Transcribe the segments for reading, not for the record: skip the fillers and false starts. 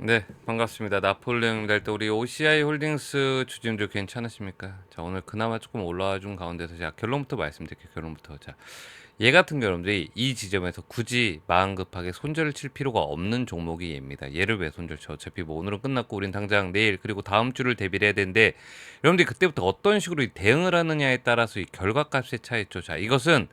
네, 반갑습니다. 나폴레옹입니다. 일단 우리 OCI 홀딩스 주주님들 괜찮으십니까? 자, 오늘 그나마 조금 올라와 준 가운데서 제가 결론부터 말씀드릴게요. 결론부터. 자, 얘 같은 경우는 이 지점에서 굳이 마음 급하게 손절을 칠 필요가 없는 종목이 얘입니다. 얘를 왜 손절 쳐? 어차피 뭐 오늘은 끝났고 우린 당장 내일 그리고 다음 주를 대비를 해야 되는데 여러분들이 그때부터 어떤 식으로 대응을 하느냐에 따라서 이 결과값의 차이죠. 자, 이것은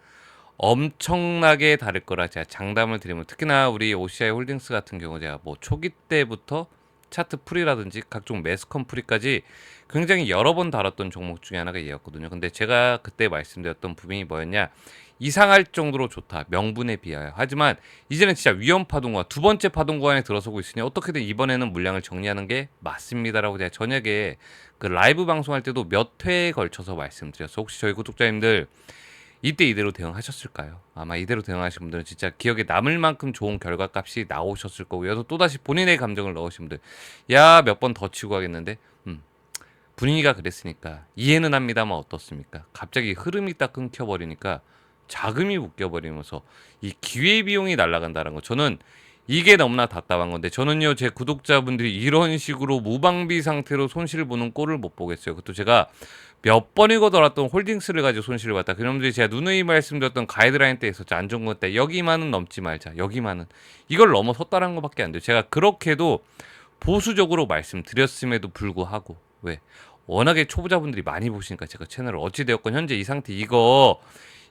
엄청나게 다를 거라 제가 장담을 드리면, 특히나 우리 OCI 홀딩스 같은 경우 제가 뭐 초기 때부터 차트 풀이라든지 각종 매스컴 풀이까지 굉장히 여러 번 다뤘던 종목 중에 하나가 얘였거든요. 근데 제가 그때 말씀드렸던 부분이 뭐였냐, 이상할 정도로 좋다, 명분에 비하여. 하지만 이제는 진짜 위험 파동과 두 번째 파동 구간에 들어서고 있으니 어떻게든 이번에는 물량을 정리하는 게 맞습니다라고 제가 저녁에 그 라이브 방송할 때도 몇 회에 걸쳐서 말씀드렸어요. 혹시 저희 구독자님들 이때 이대로 대응하셨을까요? 아마 이대로 대응하신 분들은 진짜 기억에 남을 만큼 좋은 결과값이 나오셨을 거고요. 또다시 본인의 감정을 넣으신 분들, 야, 몇 번 더 치고 가겠는데, 분위기가 그랬으니까 이해는 합니다만 어떻습니까? 갑자기 흐름이 딱 끊겨버리니까 자금이 묶여버리면서 이 기회비용이 날아간다는 거, 저는 이게 너무나 답답한 건데, 저는요 제 구독자분들이 이런 식으로 무방비 상태로 손실을 보는 꼴을 못 보겠어요. 그것도 제가 몇 번이고 돌았던 홀딩스를 가지고 손실을 봤다. 그놈들이 제가 누누이 말씀드렸던 가이드라인 때 있었죠. 안정권 때 여기만은 넘지 말자, 여기만은. 이걸 넘어섰다는 것밖에 안 돼요. 제가 그렇게도 보수적으로 말씀드렸음에도 불구하고, 왜? 워낙에 초보자분들이 많이 보시니까 제가 채널을 어찌되었건 현재 이 상태, 이거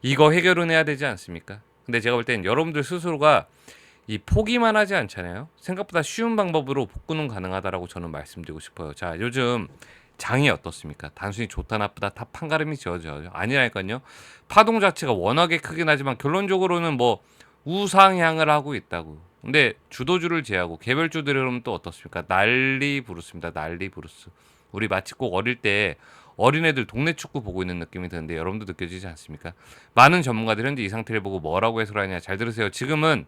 해결은 해야 되지 않습니까? 근데 제가 볼 땐 여러분들 스스로가 이 포기만 하지 않잖아요. 생각보다 쉬운 방법으로 복구는 가능하다라고 저는 말씀드리고 싶어요. 자, 요즘 장이 어떻습니까? 단순히 좋다 나쁘다 다 판가름이 지어져요. 아니라니까요. 파동 자체가 워낙에 크긴 하지만 결론적으로는 뭐 우상향을 하고 있다고. 근데 주도주를 제외하고 개별주들이 그러면 또 어떻습니까? 난리 부르스입니다. 난리 부르스. 우리 마치 꼭 어릴 때 어린애들 동네 축구 보고 있는 느낌이 드는데 여러분도 느껴지지 않습니까? 많은 전문가들이 현재 이 상태를 보고 뭐라고 해설하냐, 잘 들으세요. 지금은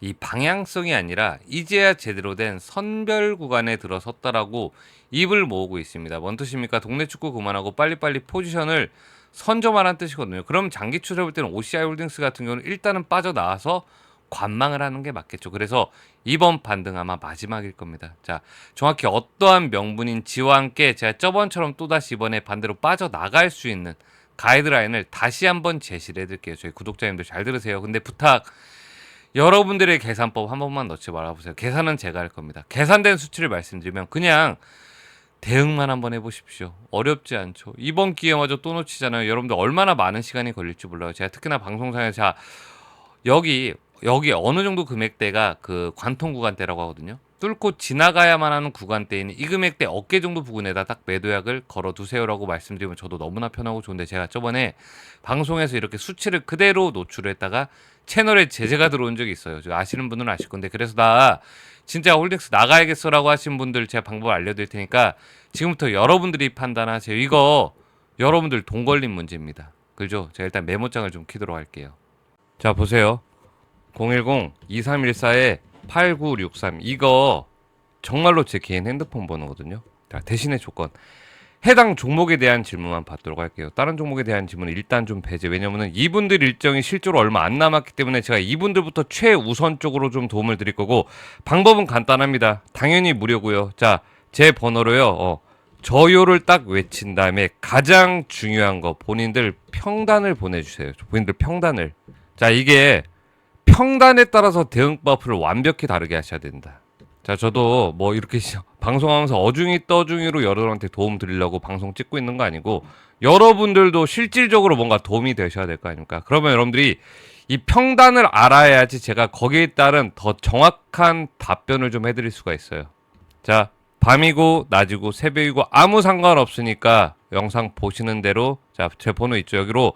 이 방향성이 아니라 이제야 제대로 된 선별 구간에 들어섰다라고 입을 모으고 있습니다. 뭔 뜻입니까? 동네 축구 그만하고 빨리빨리 포지션을 선점하라는 뜻이거든요. 그럼 장기 추세 볼 때는 OCI 홀딩스 같은 경우는 일단은 빠져나와서 관망을 하는 게 맞겠죠. 그래서 이번 반등 아마 마지막일 겁니다. 자, 정확히 어떠한 명분인지와 함께 제가 저번처럼 또다시 이번에 반대로 빠져나갈 수 있는 가이드라인을 다시 한번 제시를 해드릴게요. 저희 구독자님들 잘 들으세요. 근데 부탁, 여러분들의 계산법 한 번만 넣지 말아보세요. 계산은 제가 할 겁니다. 계산된 수치를 말씀드리면 그냥 대응만 한번 해보십시오. 어렵지 않죠. 이번 기회마저 또 놓치잖아요. 여러분들 얼마나 많은 시간이 걸릴지 몰라요. 제가 특히나 방송상에서, 자, 여기 어느 정도 금액대가 그 관통 구간대라고 하거든요. 뚫고 지나가야만 하는 구간대인 이 금액대 어깨 정도 부근에다 딱 매도약을 걸어두세요라고 말씀드리면 저도 너무나 편하고 좋은데, 제가 저번에 방송에서 이렇게 수치를 그대로 노출을 했다가 채널에 제재가 들어온 적이 있어요. 아시는 분은 아실 건데, 그래서 나 진짜 홀딩스 나가야겠어라고 하신 분들 제가 방법을 알려드릴 테니까 지금부터 여러분들이 판단하세요. 이거 여러분들 돈 걸린 문제입니다. 그죠? 제가 일단 메모장을 좀 키도록 할게요. 자, 보세요. 010-2314-8963, 이거 정말로 제 개인 핸드폰 번호거든요. 자, 대신에 조건, 해당 종목에 대한 질문만 받도록 할게요. 다른 종목에 대한 질문은 일단 좀 배제. 왜냐면은 이분들 일정이 실제로 얼마 안 남았기 때문에 제가 이분들부터 최우선적으로 좀 도움을 드릴 거고, 방법은 간단합니다. 당연히 무료고요. 자, 제 번호로요. 저요를 딱 외친 다음에 가장 중요한 거, 본인들 평단을 보내주세요. 본인들 평단을. 자, 이게 평단에 따라서 대응법을 완벽히 다르게 하셔야 된다. 자, 저도 뭐 이렇게 방송하면서 어중이 떠중이로 여러분한테 도움 드리려고 방송 찍고 있는 거 아니고, 여러분들도 실질적으로 뭔가 도움이 되셔야 될 거 아닙니까? 그러면 여러분들이 이 평단을 알아야지 제가 거기에 따른 더 정확한 답변을 좀 해드릴 수가 있어요. 자, 밤이고 낮이고 새벽이고 아무 상관없으니까 영상 보시는 대로, 자, 제 번호 있죠? 여기로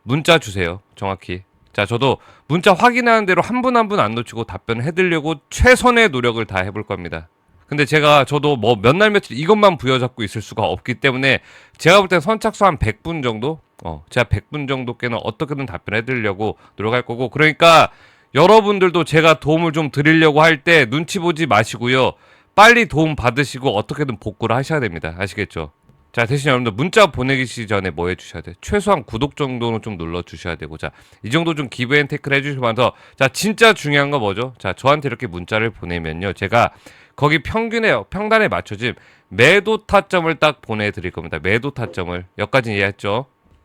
문자 주세요. 정확히. 자, 저도 문자 확인하는 대로 한 분 한 분 안 놓치고 답변을 해드리려고 최선의 노력을 다 해볼 겁니다. 근데 저도 뭐 몇 날 며칠 이것만 부여잡고 있을 수가 없기 때문에 제가 볼 땐 선착순 한 100분 정도? 제가 100분 정도께는 어떻게든 답변해드리려고 노력할 거고, 그러니까 여러분들도 제가 도움을 좀 드리려고 할 때 눈치 보지 마시고요. 빨리 도움 받으시고 어떻게든 복구를 하셔야 됩니다. 아시겠죠? 자, 대신 여러분들 문자 보내기 전에 뭐 해주셔야 돼? 최소한 구독 정도는 좀 눌러주셔야 되고, 자, 이 정도 좀 기브앤테이크를 해주시면서, 자, 진짜 중요한 거 뭐죠? 자, 저한테 이렇게 문자를 보내면요, 제가 거기 평단에 맞춰진 매도 타점을 딱 보내드릴 겁니다. 매도 타점을. 여기까지 이해했죠?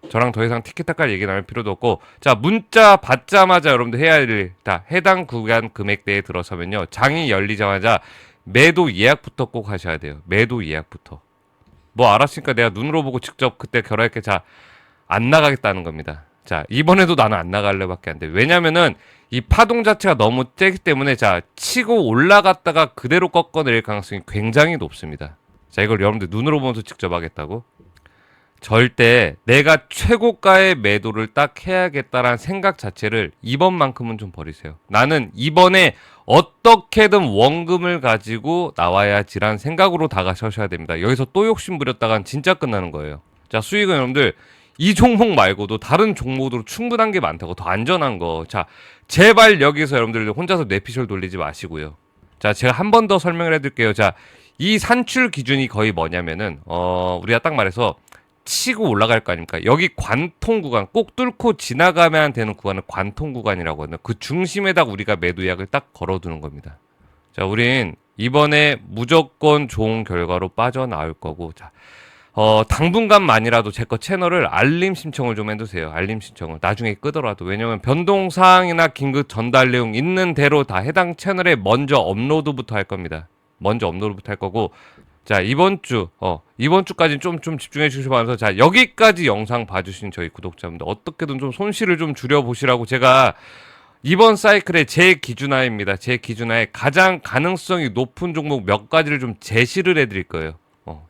저랑 더 이상 티켓타카 얘기 나눌 필요도 없고, 자, 문자 받자마자 여러분들 해야 할 일, 다 해당 구간 금액대에 들어서면요, 장이 열리자마자 매도 예약부터 꼭 하셔야 돼요. 매도 예약부터. 뭐 알았으니까 내가 눈으로 보고 직접 그때 결혼했게. 자, 안 나가겠다는 겁니다. 자, 이번에도 나는 안 나갈래밖에 안 돼. 왜냐면은 이 파동 자체가 너무 세기 때문에, 자, 치고 올라갔다가 그대로 꺾어내릴 가능성이 굉장히 높습니다. 자, 이걸 여러분들 눈으로 보면서 직접 하겠다고? 절대 내가 최고가의 매도를 딱 해야겠다라는 생각 자체를 이번만큼은 좀 버리세요. 나는 이번에 어떻게든 원금을 가지고 나와야지라는 생각으로 다가서셔야 됩니다. 여기서 또 욕심 부렸다간 진짜 끝나는 거예요. 자, 수익은 여러분들 이 종목 말고도 다른 종목으로 충분한 게 많다고, 더 안전한 거. 자, 제발 여기서 여러분들 혼자서 뇌피셜 돌리지 마시고요. 자, 제가 한 번 더 설명을 해드릴게요. 자, 이 산출 기준이 거의 뭐냐면은 우리가 딱 말해서 치고 올라갈 거 아닙니까? 여기 관통 구간, 꼭 뚫고 지나가면 되는 구간을 관통 구간이라고 하거든요. 그 중심에다가 우리가 매도 예약을 딱 걸어두는 겁니다. 자, 우린 이번에 무조건 좋은 결과로 빠져나올 거고, 자, 당분간만이라도 제 거 채널을 알림 신청을 좀 해두세요. 알림 신청을. 나중에 끄더라도. 왜냐면 변동사항이나 긴급 전달 내용 있는 대로 다 해당 채널에 먼저 업로드부터 할 겁니다. 먼저 업로드부터 할 거고, 자, 이번 주까지 좀 집중해 주시면서, 자, 여기까지 영상 봐주신 저희 구독자분들 어떻게든 좀 손실을 좀 줄여보시라고 제가 이번 사이클의 제 기준하에입니다. 제 기준하에 가장 가능성이 높은 종목 몇 가지를 좀 제시를 해드릴 거예요.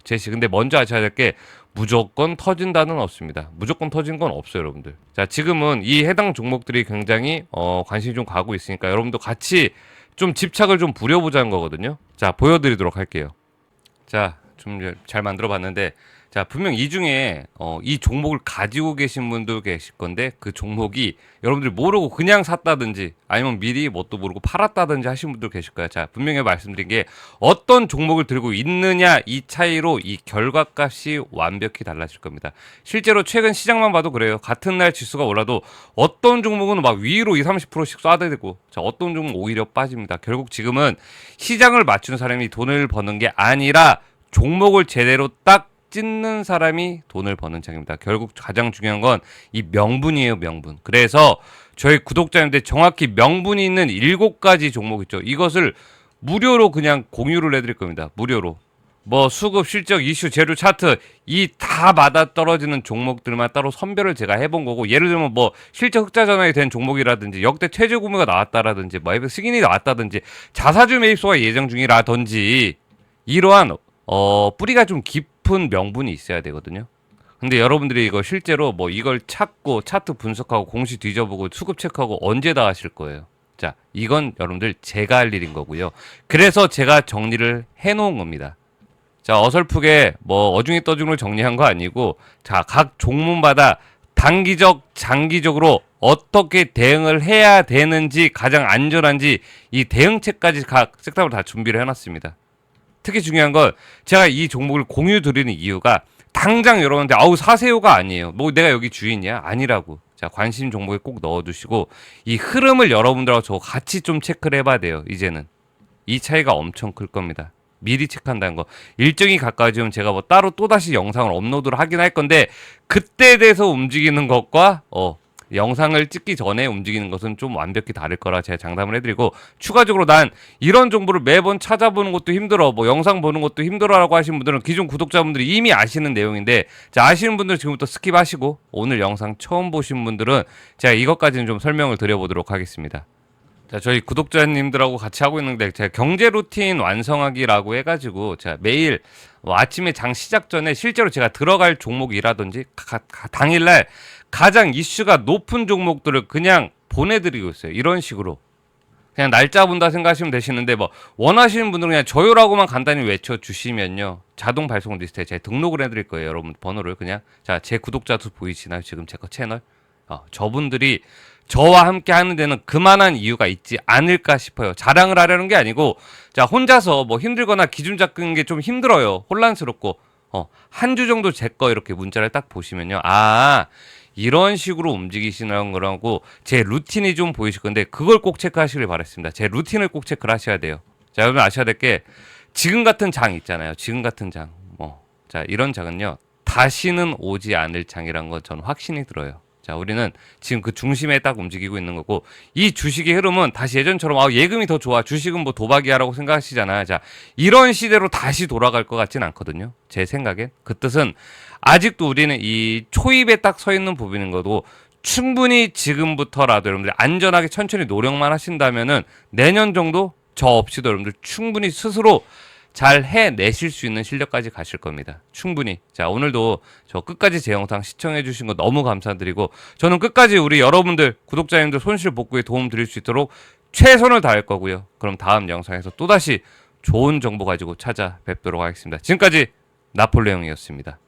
제시. 근데 먼저 아셔야 될 게 무조건 터진다는 없습니다. 무조건 터진 건 없어요, 여러분들. 자, 지금은 이 해당 종목들이 굉장히 관심이 좀 가고 있으니까 여러분도 같이 좀 집착을 좀 부려보자는 거거든요. 자, 보여드리도록 할게요. 자, 좀 잘 만들어 봤는데, 자, 분명 이 중에 이 종목을 가지고 계신 분도 계실 건데, 그 종목이 여러분들이 모르고 그냥 샀다든지 아니면 미리 뭣도 모르고 팔았다든지 하신 분도 계실 거예요. 자, 분명히 말씀드린 게 어떤 종목을 들고 있느냐, 이 차이로 이 결과값이 완벽히 달라질 겁니다. 실제로 최근 시장만 봐도 그래요. 같은 날 지수가 올라도 어떤 종목은 막 위로 20, 30%씩 쏴대고, 자, 어떤 종목은 오히려 빠집니다. 결국 지금은 시장을 맞추는 사람이 돈을 버는 게 아니라 종목을 제대로 딱 찢는 사람이 돈을 버는 장입니다. 결국 가장 중요한 건 이 명분이에요, 명분. 그래서 저희 구독자님들 정확히 명분이 있는 7가지 종목 있죠. 이것을 무료로 그냥 공유를 해드릴 겁니다. 무료로. 뭐 수급, 실적, 이슈, 재료, 차트 이 다 맞아 떨어지는 종목들만 따로 선별을 제가 해본 거고, 예를 들면 뭐 실적 흑자 전환이 된 종목이라든지 역대 최저 구매가 나왔다라든지 뭐 승인이 나왔다든지 자사주 매입소가 예정 중이라든지 이러한 뿌리가 좀 깊은 명분이 있어야 되거든요. 근데 여러분들이 이거 실제로 뭐 이걸 찾고 차트 분석하고 공시 뒤져보고 수급 체크하고 언제 다 하실 거예요. 자, 이건 여러분들 제가 할 일인 거고요. 그래서 제가 정리를 해놓은 겁니다. 자, 어설프게 뭐 어중이 떠중을 정리한 거 아니고, 자, 각 종목마다 단기적, 장기적으로 어떻게 대응을 해야 되는지, 가장 안전한지 이 대응책까지 각 섹터로 다 준비를 해놨습니다. 특히 중요한 건 제가 이 종목을 공유 드리는 이유가 당장 여러분한테 아우 사세요가 아니에요. 뭐 내가 여기 주인이야? 아니라고. 자, 관심 종목에 꼭 넣어두시고 이 흐름을 여러분들하고 저 같이 좀 체크를 해봐야 돼요. 이제는 이 차이가 엄청 클 겁니다. 미리 체크한다는 거. 일정이 가까워지면 제가 뭐 따로 또다시 영상을 업로드를 하긴 할 건데, 그때에 대해서 움직이는 것과 영상을 찍기 전에 움직이는 것은 좀 완벽히 다를 거라 제가 장담을 해드리고, 추가적으로 난 이런 정보를 매번 찾아보는 것도 힘들어, 뭐 영상 보는 것도 힘들어라고 하시는 분들은 기존 구독자분들이 이미 아시는 내용인데, 자, 아시는 분들 지금부터 스킵하시고 오늘 영상 처음 보신 분들은 제가 이것까지는 좀 설명을 드려보도록 하겠습니다. 자, 저희 구독자님들하고 같이 하고 있는데, 제가 경제 루틴 완성하기라고 해가지고 제가 매일 아침에 장 시작 전에 실제로 제가 들어갈 종목이라든지 당일날 가장 이슈가 높은 종목들을 그냥 보내드리고 있어요. 이런 식으로 그냥 날짜 본다 생각하시면 되시는데, 뭐 원하시는 분들은 그냥 저요라고만 간단히 외쳐주시면요, 자동 발송 리스트에 제가 등록을 해드릴 거예요. 여러분 번호를 그냥. 자, 제 구독자도 보이시나요? 지금 제 거 채널. 저분들이 저와 함께 하는 데는 그만한 이유가 있지 않을까 싶어요. 자랑을 하려는 게 아니고, 자, 혼자서 뭐 힘들거나 기준 잡는 게 좀 힘들어요. 혼란스럽고 한 주 정도 제 거 이렇게 문자를 딱 보시면요. 아, 이런 식으로 움직이시는 거라고 제 루틴이 좀 보이실 건데 그걸 꼭 체크하시길 바랐습니다. 제 루틴을 꼭 체크를 하셔야 돼요. 자, 여러분 아셔야 될 게 지금 같은 장 있잖아요. 지금 같은 장. 자, 이런 장은요. 다시는 오지 않을 장이란 건 저는 확신이 들어요. 자, 우리는 지금 그 중심에 딱 움직이고 있는 거고 이 주식의 흐름은 다시 예전처럼 예금이 더 좋아. 주식은 뭐 도박이야라고 생각하시잖아요. 자, 이런 시대로 다시 돌아갈 것 같진 않거든요. 제 생각엔. 그 뜻은 아직도 우리는 이 초입에 딱 서 있는 부분인 것도 충분히 지금부터라도 여러분들 안전하게 천천히 노력만 하신다면은 내년 정도 저 없이도 여러분들 충분히 스스로 잘 해내실 수 있는 실력까지 가실 겁니다. 충분히. 자, 오늘도 저 끝까지 제 영상 시청해 주신 거 너무 감사드리고 저는 끝까지 우리 여러분들 구독자님들 손실 복구에 도움 드릴 수 있도록 최선을 다할 거고요. 그럼 다음 영상에서 또다시 좋은 정보 가지고 찾아뵙도록 하겠습니다. 지금까지 나폴레옹이었습니다.